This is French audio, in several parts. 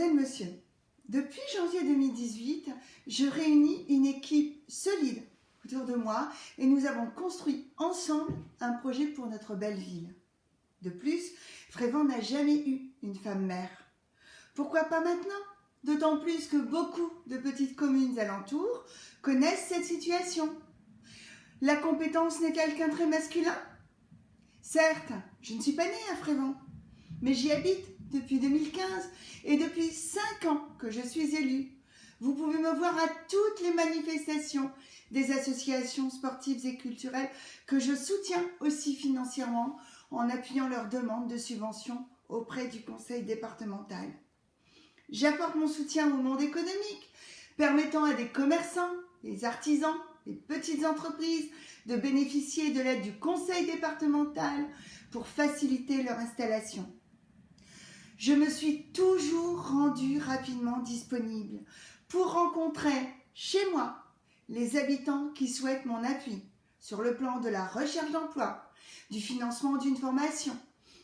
Mademoiselle, monsieur, depuis janvier 2018, je réunis une équipe solide autour de moi et nous avons construit ensemble un projet pour notre belle ville. De plus, Frévent n'a jamais eu une femme maire. Pourquoi pas maintenant? D'autant plus que beaucoup de petites communes alentours connaissent cette situation. La compétence n'est-elle qu'un trait masculin? Certes, je ne suis pas née à Frévent, mais j'y habite depuis 2015 et depuis 5 ans que je suis élue. Vous pouvez me voir à toutes les manifestations des associations sportives et culturelles que je soutiens aussi financièrement en appuyant leurs demandes de subventions auprès du conseil départemental. J'apporte mon soutien au monde économique, permettant à des commerçants, des artisans, des petites entreprises de bénéficier de l'aide du conseil départemental pour faciliter leur installation. Je me suis toujours rendue rapidement disponible pour rencontrer chez moi les habitants qui souhaitent mon appui sur le plan de la recherche d'emploi, du financement d'une formation,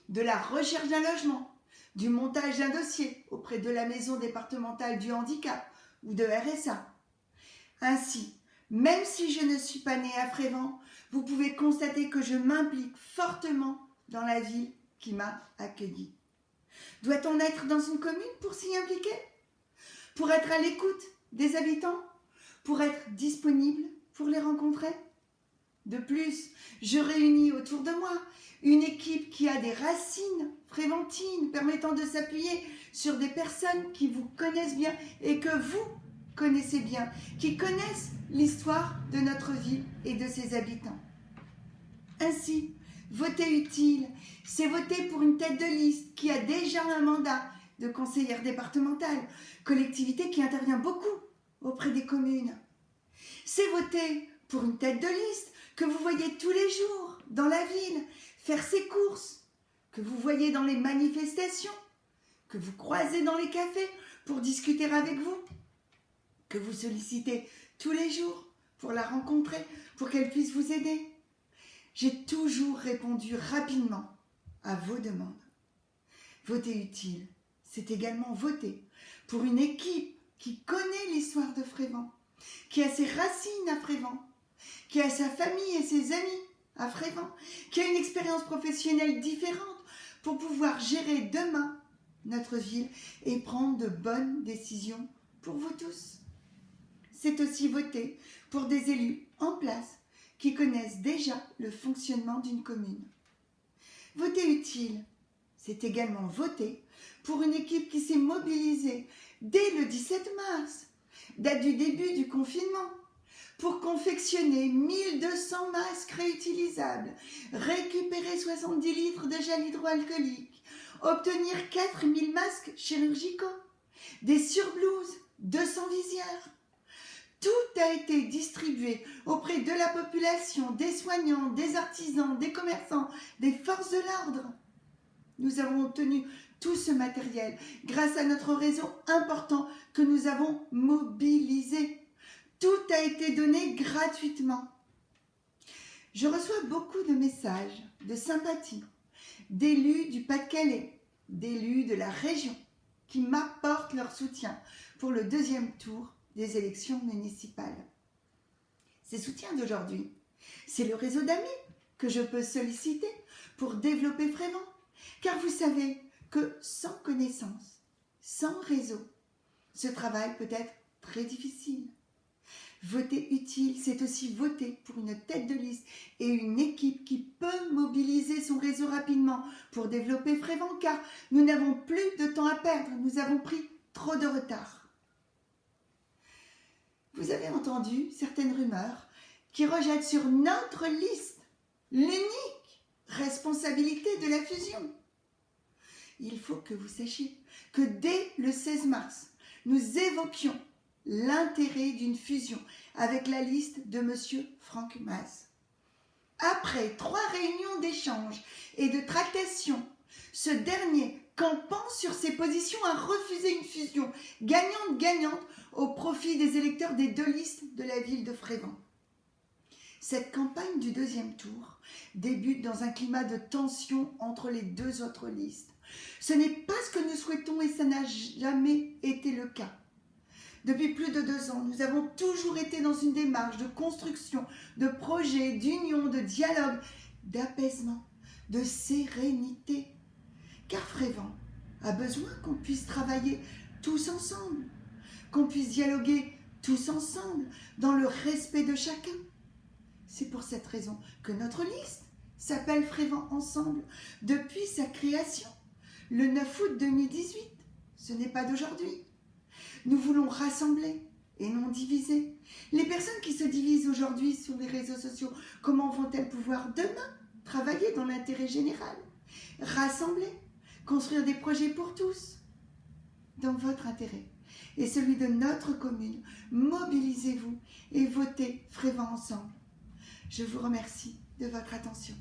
de la recherche d'un logement, du montage d'un dossier auprès de la maison départementale du handicap ou de RSA. Ainsi, même si je ne suis pas née à Frévent, vous pouvez constater que je m'implique fortement dans la ville qui m'a accueillie. Doit-on être dans une commune pour s'y impliquer? Pour être à l'écoute des habitants? Pour être disponible pour les rencontrer? De plus, je réunis autour de moi une équipe qui a des racines fréventines permettant de s'appuyer sur des personnes qui vous connaissent bien et que vous connaissez bien, qui connaissent l'histoire de notre ville et de ses habitants. Ainsi, voter utile, c'est voter pour une tête de liste qui a déjà un mandat de conseillère départementale, collectivité qui intervient beaucoup auprès des communes. C'est voter pour une tête de liste que vous voyez tous les jours dans la ville faire ses courses, que vous voyez dans les manifestations, que vous croisez dans les cafés pour discuter avec vous, que vous sollicitez tous les jours pour la rencontrer, pour qu'elle puisse vous aider. J'ai toujours répondu rapidement à vos demandes. Voter utile, c'est également voter pour une équipe qui connaît l'histoire de Frévent, qui a ses racines à Frévent, qui a sa famille et ses amis à Frévent, qui a une expérience professionnelle différente pour pouvoir gérer demain notre ville et prendre de bonnes décisions pour vous tous. C'est aussi voter pour des élus en place qui connaissent déjà le fonctionnement d'une commune. Voter utile, c'est également voter pour une équipe qui s'est mobilisée dès le 17 mars, date du début du confinement, pour confectionner 1200 masques réutilisables, récupérer 70 litres de gel hydroalcoolique, obtenir 4000 masques chirurgicaux, des surblouses, 200 visières. Tout a été distribué auprès de la population, des soignants, des artisans, des commerçants, des forces de l'ordre. Nous avons obtenu tout ce matériel grâce à notre réseau important que nous avons mobilisé. Tout a été donné gratuitement. Je reçois beaucoup de messages de sympathie d'élus du Pas-de-Calais, d'élus de la région qui m'apportent leur soutien pour le deuxième tour des élections municipales. Ces soutiens d'aujourd'hui, c'est le réseau d'amis que je peux solliciter pour développer Frévent. Car vous savez que sans connaissance, sans réseau, ce travail peut être très difficile. Voter utile, c'est aussi voter pour une tête de liste et une équipe qui peut mobiliser son réseau rapidement pour développer Frévent, car nous n'avons plus de temps à perdre, nous avons pris trop de retard. Vous avez entendu certaines rumeurs qui rejettent sur notre liste l'unique responsabilité de la fusion. Il faut que vous sachiez que dès le 16 mars, nous évoquions l'intérêt d'une fusion avec la liste de M. Franck Mas. Après 3 réunions d'échange et de tractation, ce dernier, campant sur ses positions, a refusé une fusion gagnante-gagnante au profit des électeurs des 2 listes de la ville de Frévent. Cette campagne du deuxième tour débute dans un climat de tension entre les 2 autres listes, Ce n'est pas ce que nous souhaitons et ça n'a jamais été le cas. Depuis plus de 2 ans, nous avons toujours été dans une démarche de construction, de projet, d'union, de dialogue, d'apaisement, de sérénité. Car Frévent a besoin qu'on puisse travailler tous ensemble, qu'on puisse dialoguer tous ensemble dans le respect de chacun. C'est pour cette raison que notre liste s'appelle Frévent Ensemble depuis sa création, le 9 août 2018. Ce n'est pas d'aujourd'hui. Nous voulons rassembler et non diviser. Les personnes qui se divisent aujourd'hui sur les réseaux sociaux, comment vont-elles pouvoir demain travailler dans l'intérêt général? Rassembler, construire des projets pour tous, dans votre intérêt et celui de notre commune. Mobilisez-vous et votez Frévent Ensemble. Je vous remercie de votre attention.